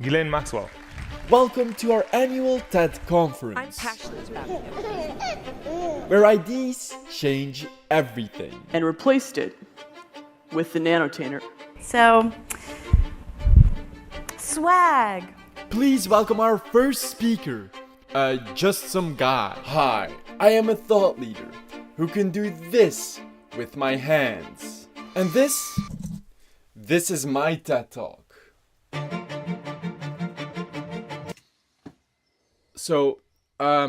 Ghislaine Maxwell. Welcome to our annual TED conference. I'm passionate about him. Where ideas change everything. And replaced it with the nanotainer. So, swag. Please welcome our first speaker. Just some guy. Hi, I am a thought leader who can do this with my hands. And this is my TED Talk. So, are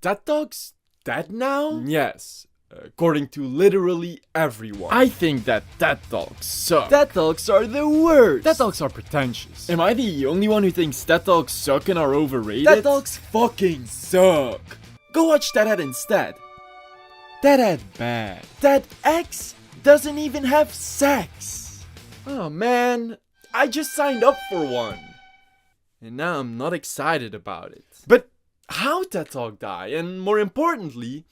TED Talks dead now? Yes, according to literally everyone. I think that TED Talks suck. TED Talks are the worst. TED Talks are pretentious. Am I the only one who thinks TED Talks suck and are overrated? TED Talks fucking suck. Go watch TEDhead instead. TEDhead bad. TEDx doesn't even have sex. Oh man, I just signed up for one. And now I'm not excited about it. But how TED Talk die? And more importantly,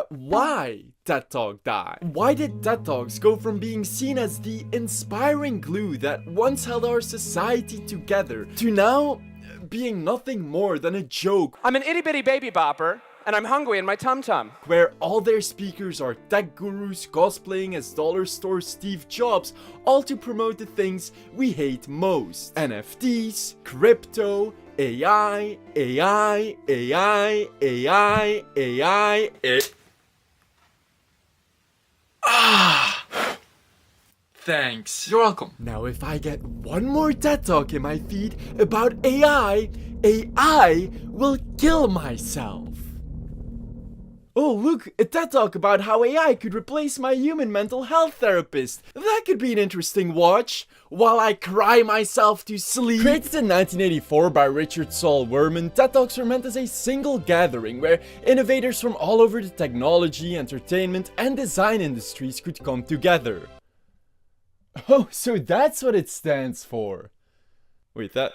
why TED Talk die? Why did TED Talks go from being seen as the inspiring glue that once held our society together to now being nothing more than a joke? I'm an itty bitty baby bopper, and I'm hungry in my tum-tum. Where all their speakers are tech gurus cosplaying as dollar store Steve Jobs, all to promote the things we hate most. NFTs, crypto, AI. Thanks. You're welcome. Now if I get one more TED Talk in my feed about AI will kill myself. Oh look, a TED Talk about how AI could replace my human mental health therapist. That could be an interesting watch, while I cry myself to sleep. Created in 1984 by Richard Saul Wurman, TED Talks were meant as a single gathering where innovators from all over the technology, entertainment, and design industries could come together. Oh, so that's what it stands for. Wait, that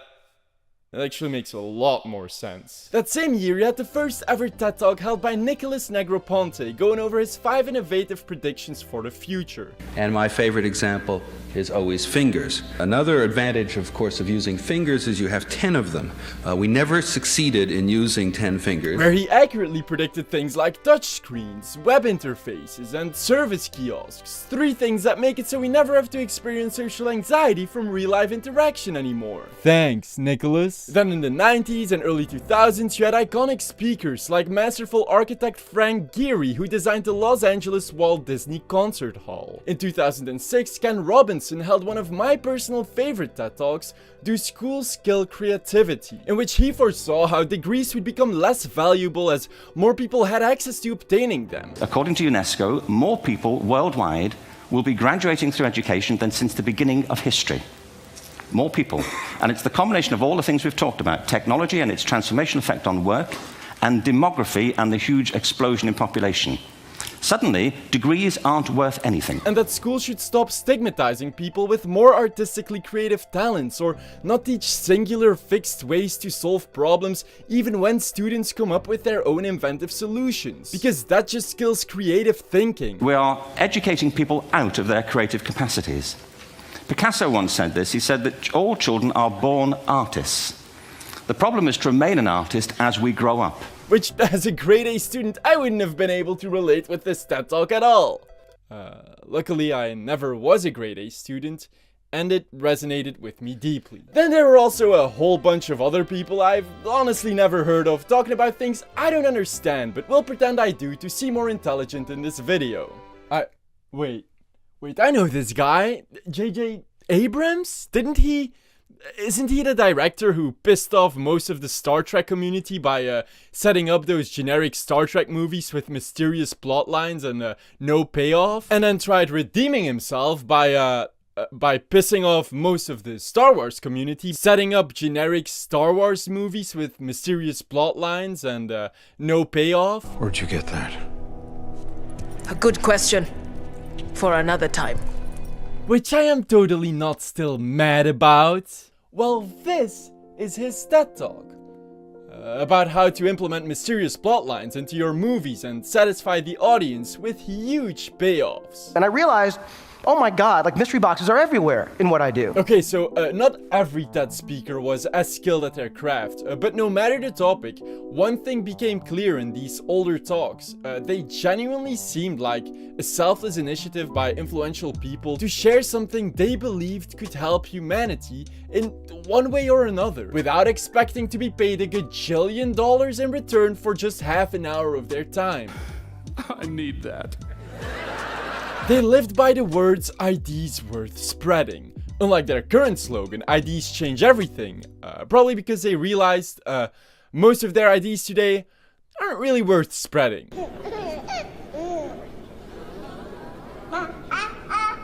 actually makes a lot more sense. That same year, you had the first ever TED Talk held by Nicholas Negroponte, going over his 5 innovative predictions for the future. And my favorite example is always fingers. Another advantage, of course, of using fingers is you have 10 of them. We never succeeded in using 10 fingers. Where he accurately predicted things like touchscreens, web interfaces, and service kiosks. 3 things that make it so we never have to experience social anxiety from real-life interaction anymore. Thanks, Nicholas. Then in the 90s and early 2000s, you had iconic speakers like masterful architect Frank Gehry, who designed the Los Angeles Walt Disney Concert Hall. In 2006, Ken Robinson held one of my personal favorite TED Talks, Do Schools Kill Creativity?, in which he foresaw how degrees would become less valuable as more people had access to obtaining them. According to UNESCO, more people worldwide will be graduating through education than since the beginning of history. More people. And it's the combination of all the things we've talked about, technology and its transformational effect on work, and demography and the huge explosion in population. Suddenly, degrees aren't worth anything. And that schools should stop stigmatizing people with more artistically creative talents, or not teach singular fixed ways to solve problems even when students come up with their own inventive solutions. Because that just kills creative thinking. We are educating people out of their creative capacities. Picasso once said this. He said that all children are born artists. The problem is to remain an artist as we grow up. Which, as a grade A student, I wouldn't have been able to relate with this TED Talk at all. Luckily, I never was a grade A student, and it resonated with me deeply. Then there were also a whole bunch of other people I've honestly never heard of talking about things I don't understand, but will pretend I do to seem more intelligent in this video. Wait, I know this guy. J.J. Abrams? Isn't he the director who pissed off most of the Star Trek community by setting up those generic Star Trek movies with mysterious plot lines and no payoff? And then tried redeeming himself by pissing off most of the Star Wars community, setting up generic Star Wars movies with mysterious plot lines and no payoff? Where'd you get that? A good question. For another time. Which I am totally not still mad about. Well, this is his TED Talk. About how to implement mysterious plotlines into your movies and satisfy the audience with huge payoffs. And I realized oh my god, like mystery boxes are everywhere in what I do. Okay, so not every TED speaker was as skilled at their craft, but no matter the topic, one thing became clear in these older talks. They genuinely seemed like a selfless initiative by influential people to share something they believed could help humanity in one way or another, without expecting to be paid a gajillion dollars in return for just half an hour of their time. I need that. They lived by the words, "IDs worth spreading." Unlike their current slogan, "IDs change everything," probably because they realized most of their IDs today aren't really worth spreading.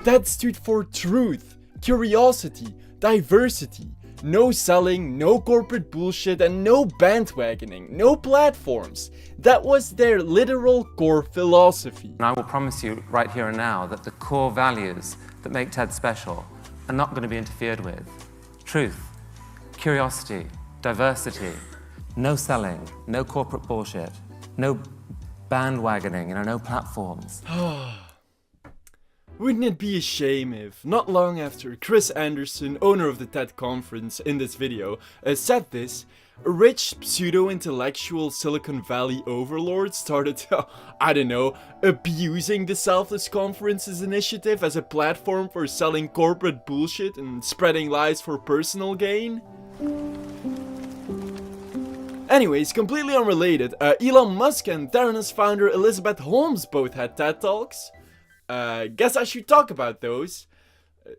That stood for truth, curiosity, diversity, no selling, no corporate bullshit, and no bandwagoning, no platforms. That was their literal core philosophy. And I will promise you right here and now that the core values that make TED special are not going to be interfered with. Truth, curiosity, diversity, no selling, no corporate bullshit, no bandwagoning, no platforms. Wouldn't it be a shame if, not long after Chris Anderson, owner of the TED conference in this video, said this, a rich pseudo-intellectual Silicon Valley overlord started, I don't know, abusing the Selfless Conference's initiative as a platform for selling corporate bullshit and spreading lies for personal gain? Anyways, completely unrelated, Elon Musk and Theranos founder Elizabeth Holmes both had TED Talks. Guess I should talk about those,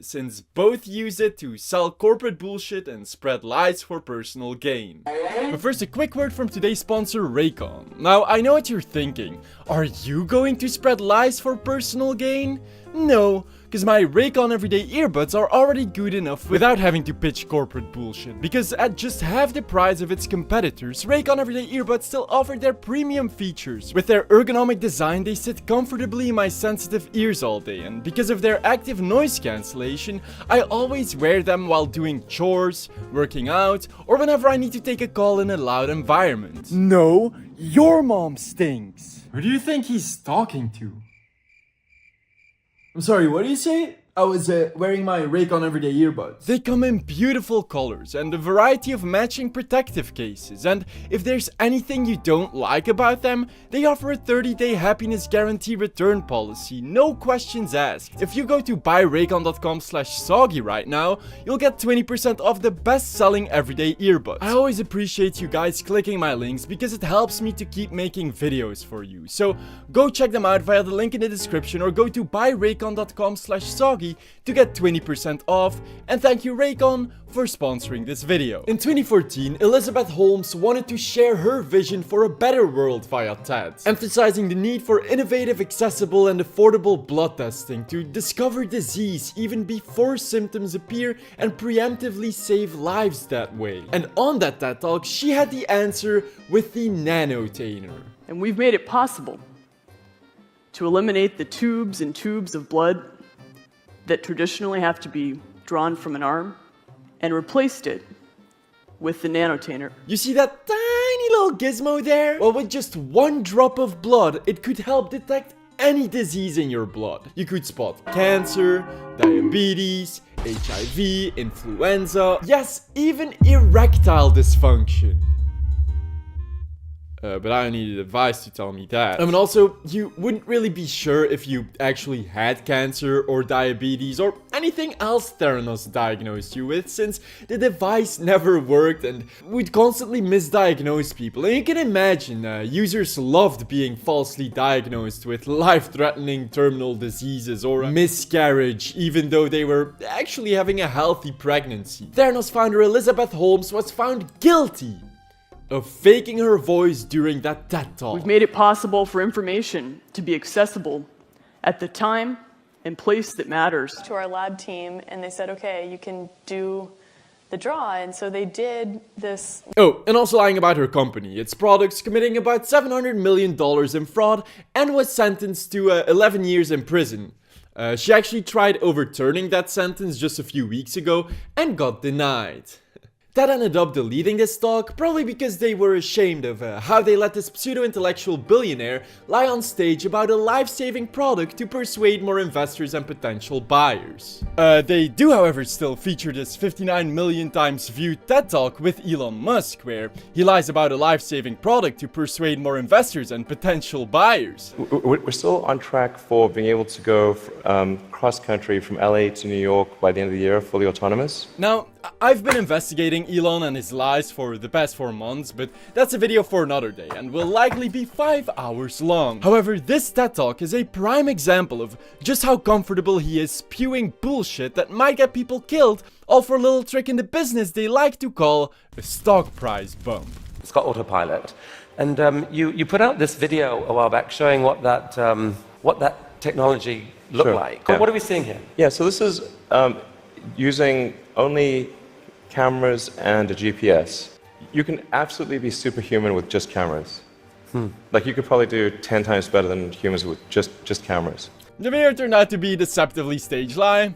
since both use it to sell corporate bullshit and spread lies for personal gain. But first, a quick word from today's sponsor, Raycon. Now, I know what you're thinking. Are you going to spread lies for personal gain? No, because my Raycon everyday earbuds are already good enough without having to pitch corporate bullshit. Because at just half the price of its competitors, Raycon everyday earbuds still offer their premium features. With their ergonomic design, they sit comfortably in my sensitive ears all day, and because of their active noise cancellation, I always wear them while doing chores, working out, or whenever I need to take a call in a loud environment. No, your mom stinks. Who do you think he's talking to? I'm sorry, what do you say? I was wearing my Raycon everyday earbuds. They come in beautiful colors and a variety of matching protective cases, and if there's anything you don't like about them, they offer a 30-day happiness guarantee return policy, no questions asked. If you go to buyraycon.com/soggy right now, you'll get 20% off the best-selling everyday earbuds. I always appreciate you guys clicking my links because it helps me to keep making videos for you. So go check them out via the link in the description or go to buyraycon.com/soggy to get 20% off, and thank you Raycon for sponsoring this video. In 2014, Elizabeth Holmes wanted to share her vision for a better world via TED, emphasizing the need for innovative, accessible and affordable blood testing to discover disease even before symptoms appear and preemptively save lives that way. And on that TED Talk, she had the answer with the nanotainer. And we've made it possible to eliminate the tubes and tubes of blood that traditionally have to be drawn from an arm and replaced it with the nanotainer. You see that tiny little gizmo there? Well, with just one drop of blood, it could help detect any disease in your blood. You could spot cancer, diabetes, HIV, influenza, yes, even erectile dysfunction. But I needed advice to tell me that. I mean, also, you wouldn't really be sure if you actually had cancer or diabetes or anything else Theranos diagnosed you with, since the device never worked and would constantly misdiagnose people. And you can imagine, users loved being falsely diagnosed with life-threatening terminal diseases or a miscarriage, even though they were actually having a healthy pregnancy. Theranos founder Elizabeth Holmes was found guilty of faking her voice during that TED Talk. We've made it possible for information to be accessible at the time and place that matters. To our lab team, and they said, okay, you can do the draw, and so they did this. Oh, and also lying about her company, its products, committing about $700 million in fraud, and was sentenced to 11 years in prison. She actually tried overturning that sentence just a few weeks ago and got denied. TED ended up deleting this talk, probably because they were ashamed of how they let this pseudo-intellectual billionaire lie on stage about a life-saving product to persuade more investors and potential buyers. They do, however, still feature this 59 million times viewed TED Talk with Elon Musk, where he lies about a life-saving product to persuade more investors and potential buyers. We're still on track for being able to go cross-country from LA to New York by the end of the year, fully autonomous. Now, I've been investigating Elon and his lies for the past 4 months, but that's a video for another day and will likely be 5 hours long. However, this TED Talk is a prime example of just how comfortable he is spewing bullshit that might get people killed, all for a little trick in the business they like to call a stock price bump. It's got autopilot. And you put out this video a while back showing what that technology looked like. Yeah. What are we seeing here? Yeah, so this is using only cameras and a GPS. You can absolutely be superhuman with just cameras. Like you could probably do 10 times better than humans with just cameras. The video turned out to be a deceptively staged lie.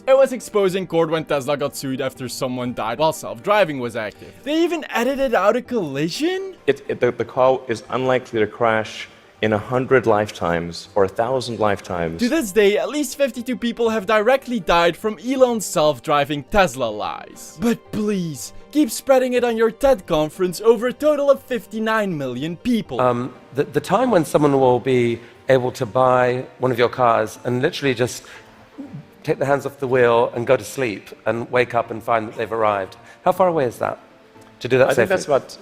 It was exposed in court when Tesla got sued after someone died while self-driving was active. They even edited out a collision? The car is unlikely to crash in 100 lifetimes or 1,000 lifetimes. To this day, at least 52 people have directly died from Elon's self-driving Tesla lies. But please, keep spreading it on your TED conference over a total of 59 million people. The time when someone will be able to buy one of your cars and literally just take their hands off the wheel and go to sleep and wake up and find that they've arrived. How far away is that to do that I safely? think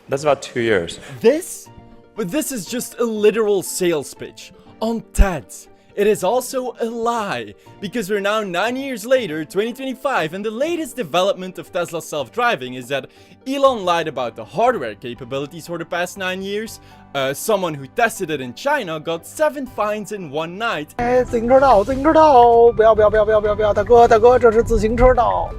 that's about 2 years. But this is just a literal sales pitch on TED. It is also a lie, because we're now 9 years later, 2025, and the latest development of Tesla self-driving is that Elon lied about the hardware capabilities for the past 9 years. Someone who tested it in China got 7 fines in one night. 自行车道，自行车道，不要，大哥，这是自行车道。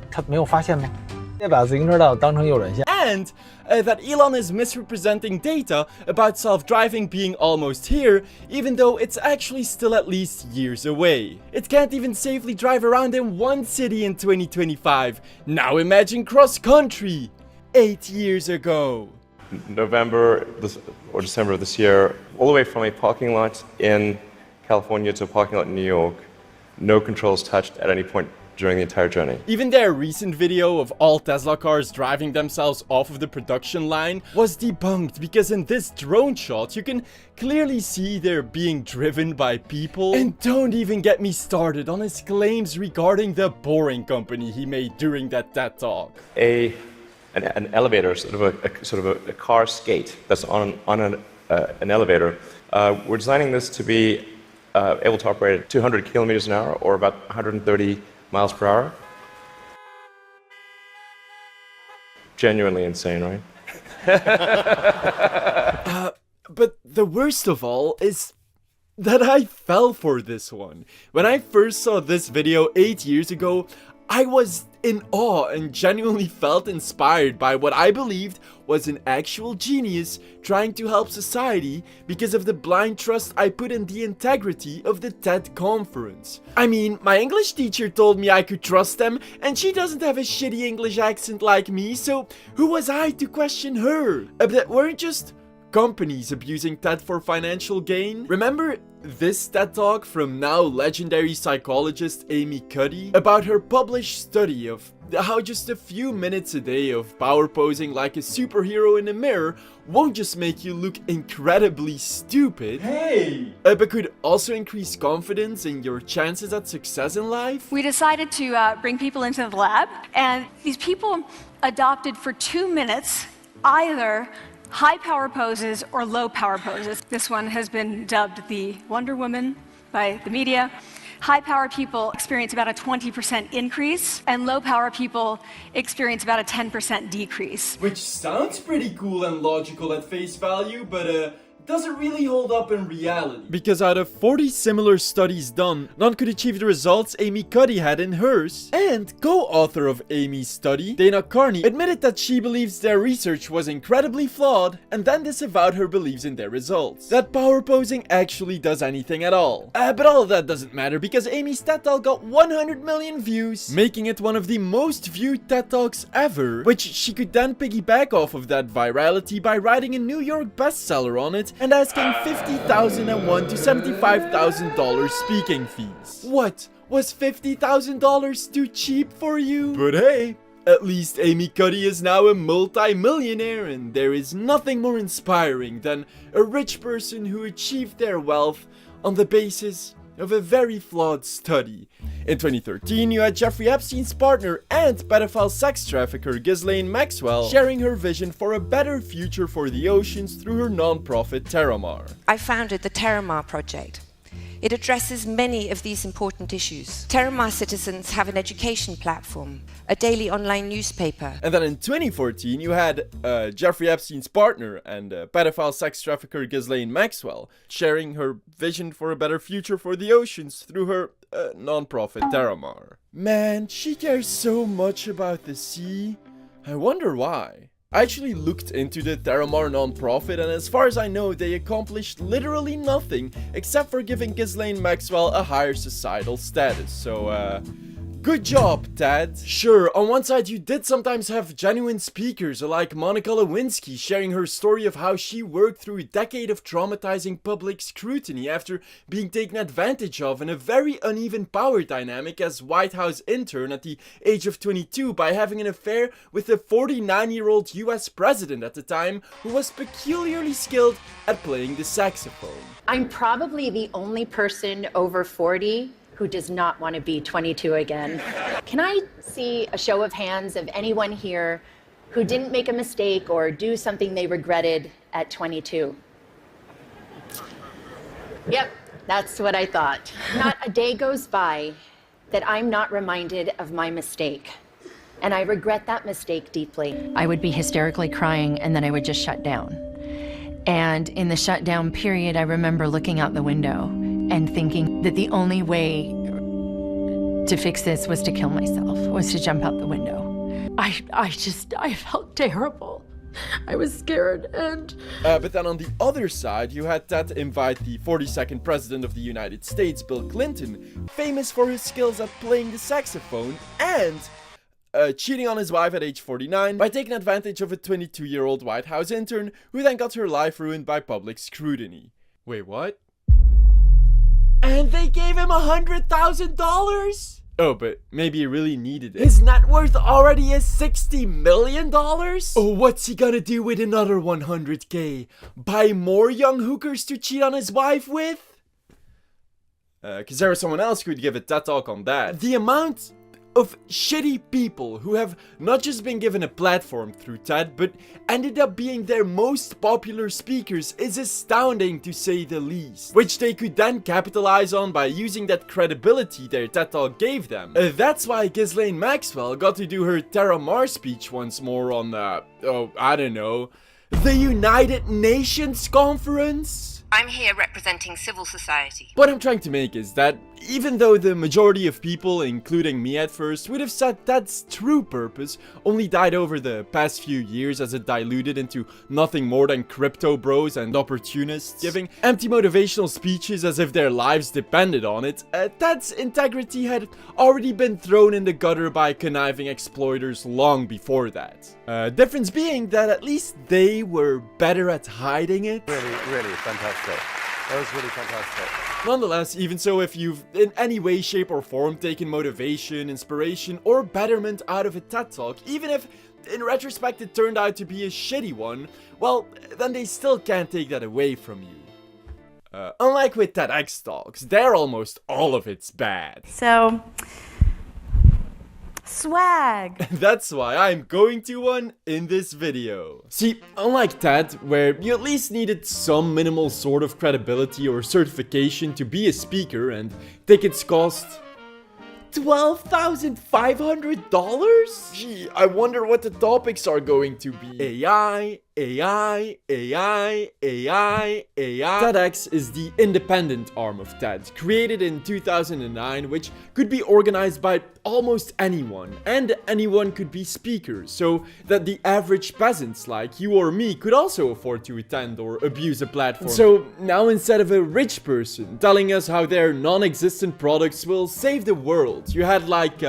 他没有发现吗？别把自行车道当成右转线。 And that Elon is misrepresenting data about self-driving being almost here, even though it's actually still at least years away. It can't even safely drive around in one city in 2025. Now imagine cross-country 8 years ago. November or December of this year, all the way from a parking lot in California to a parking lot in New York, no controls touched at any point during the entire journey. Even their recent video of all Tesla cars driving themselves off of the production line was debunked, because in this drone shot you can clearly see they're being driven by people. And don't even get me started on his claims regarding the Boring Company he made during that TED Talk. An elevator, sort of a car skate that's on an elevator. We're designing this to be able to operate at 200 kilometers an hour, or about 130 miles per hour. Genuinely insane, right? But the worst of all is that I fell for this one. When I first saw this video 8 years ago, I was in awe and genuinely felt inspired by what I believed was an actual genius trying to help society because of the blind trust I put in the integrity of the TED conference. I mean, my English teacher told me I could trust them, and she doesn't have a shitty English accent like me, so who was I to question her? That weren't just companies abusing TED for financial gain. Remember this TED Talk from now legendary psychologist Amy Cuddy about her published study of how just a few minutes a day of power posing like a superhero in a mirror won't just make you look incredibly stupid, but could also increase confidence in your chances at success in life? We decided to bring people into the lab, and these people adopted for 2 minutes either high power poses or low power poses. This one has been dubbed the Wonder Woman by the media. High power people experience about a 20% increase, and low power people experience about a 10% decrease. Which sounds pretty cool and logical at face value, but does it really hold up in reality? Because out of 40 similar studies done, none could achieve the results Amy Cuddy had in hers. And co-author of Amy's study, Dana Carney, admitted that she believes their research was incredibly flawed and then disavowed her beliefs in their results. That power posing actually does anything at all. But all of that doesn't matter because Amy's TED Talk got 100 million views, making it one of the most viewed TED Talks ever, which she could then piggyback off of that virality by writing a New York bestseller on it and asking $50,001 to $75,000 speaking fees. What? Was $50,000 too cheap for you? But hey, at least Amy Cuddy is now a multi-millionaire, and there is nothing more inspiring than a rich person who achieved their wealth on the basis of a very flawed study. In 2013, you had Jeffrey Epstein's partner and pedophile sex trafficker Ghislaine Maxwell sharing her vision for a better future for the oceans through her non-profit Terramar. I founded the Terramar Project. It addresses many of these important issues. Terramar citizens have an education platform, a daily online newspaper. And then in 2014, you had Jeffrey Epstein's partner and pedophile sex trafficker Ghislaine Maxwell sharing her vision for a better future for the oceans through her non-profit Terramar. Man, she cares so much about the sea. I wonder why. I actually looked into the Terramar non-profit, and as far as I know, they accomplished literally nothing except for giving Ghislaine Maxwell a higher societal status, so good job, Ted. Sure, on one side you did sometimes have genuine speakers like Monica Lewinsky sharing her story of how she worked through a decade of traumatizing public scrutiny after being taken advantage of in a very uneven power dynamic as White House intern at the age of 22 by having an affair with a 49-year-old US president at the time who was peculiarly skilled at playing the saxophone. I'm probably the only person over 40 who does not want to be 22 again. Can I see a show of hands of anyone here who didn't make a mistake or do something they regretted at 22? Yep, that's what I thought. Not a day goes by that I'm not reminded of my mistake. And I regret that mistake deeply. I would be hysterically crying and then I would just shut down. And in the shutdown period, I remember looking out the window and thinking that the only way to fix this was to kill myself, was to jump out the window. I felt terrible. I was scared and... But then on the other side, you had Ted invite the 42nd President of the United States, Bill Clinton, famous for his skills at playing the saxophone, and cheating on his wife at age 49 by taking advantage of a 22-year-old White House intern who then got her life ruined by public scrutiny. Wait, what? And they gave him $100,000? Oh, but maybe he really needed it. His net worth already is $60 million? Oh, what's he gonna do with another $100K? Buy more young hookers to cheat on his wife with? Cause there was someone else who would give a TED Talk on that. The amount of shitty people who have not just been given a platform through TED, but ended up being their most popular speakers is astounding to say the least. Which they could then capitalize on by using that credibility their TED Talk gave them. That's why Ghislaine Maxwell got to do her Terramar speech once more on, I don't know, the United Nations Conference? I'm here representing civil society. What I'm trying to make is that even though the majority of people, including me at first, would have said Ted's true purpose only died over the past few years as it diluted into nothing more than crypto bros and opportunists giving empty motivational speeches as if their lives depended on it, Ted's integrity had already been thrown in the gutter by conniving exploiters long before that. Difference being that at least they were better at hiding it. Really fantastic. That was really fantastic. Nonetheless, even so, if you've in any way, shape or form taken motivation, inspiration or betterment out of a TED Talk, even if in retrospect it turned out to be a shitty one, well, then they still can't take that away from you. Unlike with TEDx Talks, there almost all of it's bad. So... swag! That's why I'm going to one in this video. See, unlike TED, where you at least needed some minimal sort of credibility or certification to be a speaker, and tickets cost $12,500? Gee, I wonder what the topics are going to be. AI, AI, AI, AI, AI. TEDx is the independent arm of TED, created in 2009, which could be organized by almost anyone, and anyone could be speakers, so that the average peasants like you or me could also afford to attend or abuse a platform. So now instead of a rich person telling us how their non-existent products will save the world, you had like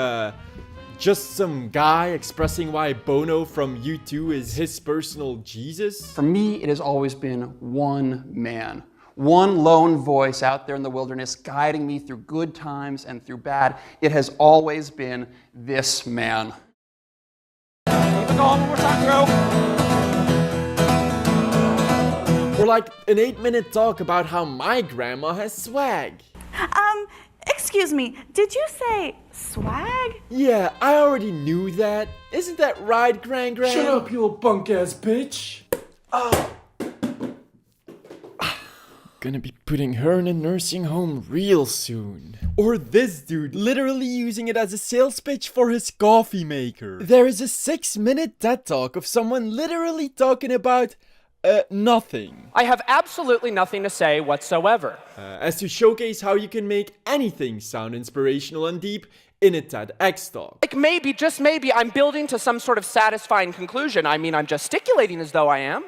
just some guy expressing why Bono from U2 is his personal Jesus? For me, it has always been one man, one lone voice out there in the wilderness guiding me through good times and through bad. It has always been this man. Keep it going, one more time, bro. Or like an 8-minute talk about how my grandma has swag. Excuse me, did you say swag? Yeah, I already knew that. Isn't that right, Gran? Shut up, you little punk-ass bitch. Gonna be putting her in a nursing home real soon. Or this dude, literally using it as a sales pitch for his coffee maker. There is a 6-minute TED Talk of someone literally talking about nothing. I have absolutely nothing to say whatsoever. As to showcase how you can make anything sound inspirational and deep in a TEDx talk. Like maybe, just maybe, I'm building to some sort of satisfying conclusion. I mean, I'm gesticulating as though I am.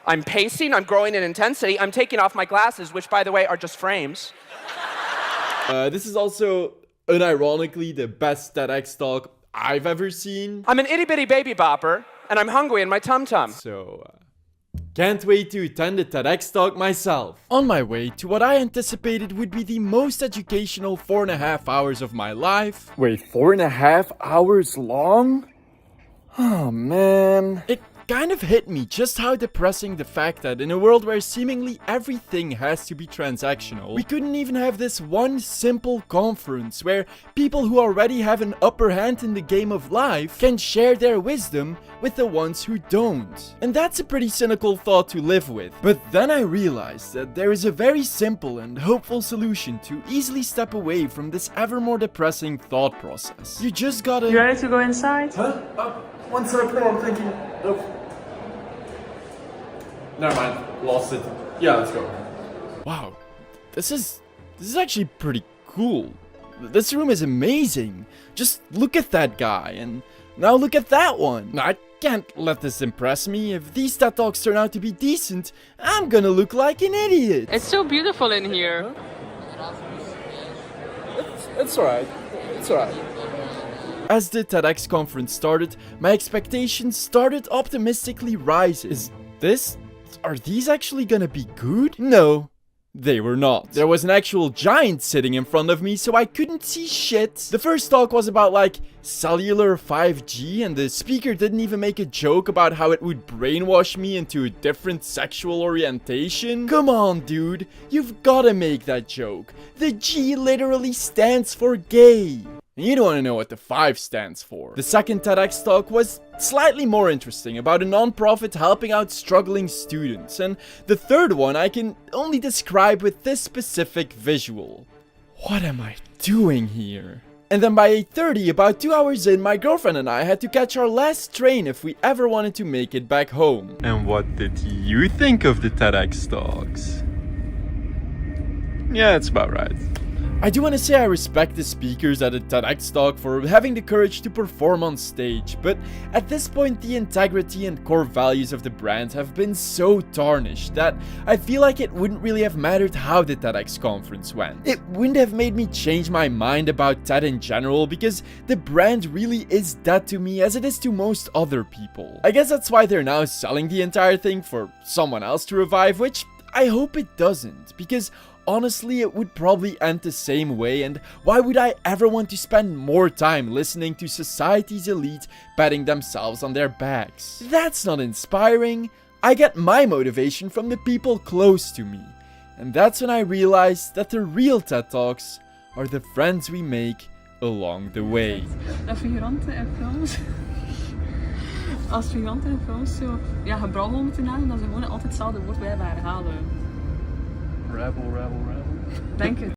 I'm pacing, I'm growing in intensity, I'm taking off my glasses, which by the way are just frames. This is also, unironically, the best TEDx talk I've ever seen. I'm an itty-bitty baby bopper, and I'm hungry in my tum-tum. So, can't wait to attend a TEDx talk myself. On my way to what I anticipated would be the most educational 4.5 hours of my life. Wait, 4.5 hours long? Oh, man. It kind of hit me just how depressing the fact that in a world where seemingly everything has to be transactional, we couldn't even have this one simple conference where people who already have an upper hand in the game of life can share their wisdom with the ones who don't. And that's a pretty cynical thought to live with. But then I realized that there is a very simple and hopeful solution to easily step away from this ever more depressing thought process. You just gotta... You ready to go inside? Huh? One second, I'm thinking. Nope. Never mind, lost it. Yeah, let's go. Wow, this is actually pretty cool. This room is amazing. Just look at that guy, and now look at that one. I can't let this impress me. If these TED Talks turn out to be decent, I'm gonna look like an idiot. It's so beautiful in here. It's alright. It's alright. As the TEDx conference started, my expectations started optimistically rising. Are these actually gonna be good? No, they were not. There was an actual giant sitting in front of me, so I couldn't see shit. The first talk was about like cellular 5G, and the speaker didn't even make a joke about how it would brainwash me into a different sexual orientation. Come on, dude, you've gotta make that joke. The G literally stands for gay. You don't want to know what the 5 stands for. The second TEDx talk was slightly more interesting, about a non-profit helping out struggling students. And the third one I can only describe with this specific visual. What am I doing here? And then by 8:30, about 2 hours in, my girlfriend and I had to catch our last train if we ever wanted to make it back home. And what did you think of the TEDx talks? Yeah, that's about right. I do want to say I respect the speakers at a TEDx talk for having the courage to perform on stage, but at this point the integrity and core values of the brand have been so tarnished that I feel like it wouldn't really have mattered how the TEDx conference went. It wouldn't have made me change my mind about TED in general, because the brand really is dead to me as it is to most other people. I guess that's why they're now selling the entire thing for someone else to revive, which I hope it doesn't, because honestly, it would probably end the same way, and why would I ever want to spend more time listening to society's elite patting themselves on their backs? That's not inspiring. I get my motivation from the people close to me. And that's when I realized that the real TED Talks are the friends we make along the way. Dat figuranten en films. Als figuranten en films zo gebrouwen moeten nadoen, dat ze gewoon altijd hetzelfde woord blijven herhalen. Rabble, rabble, rabble. Denk het.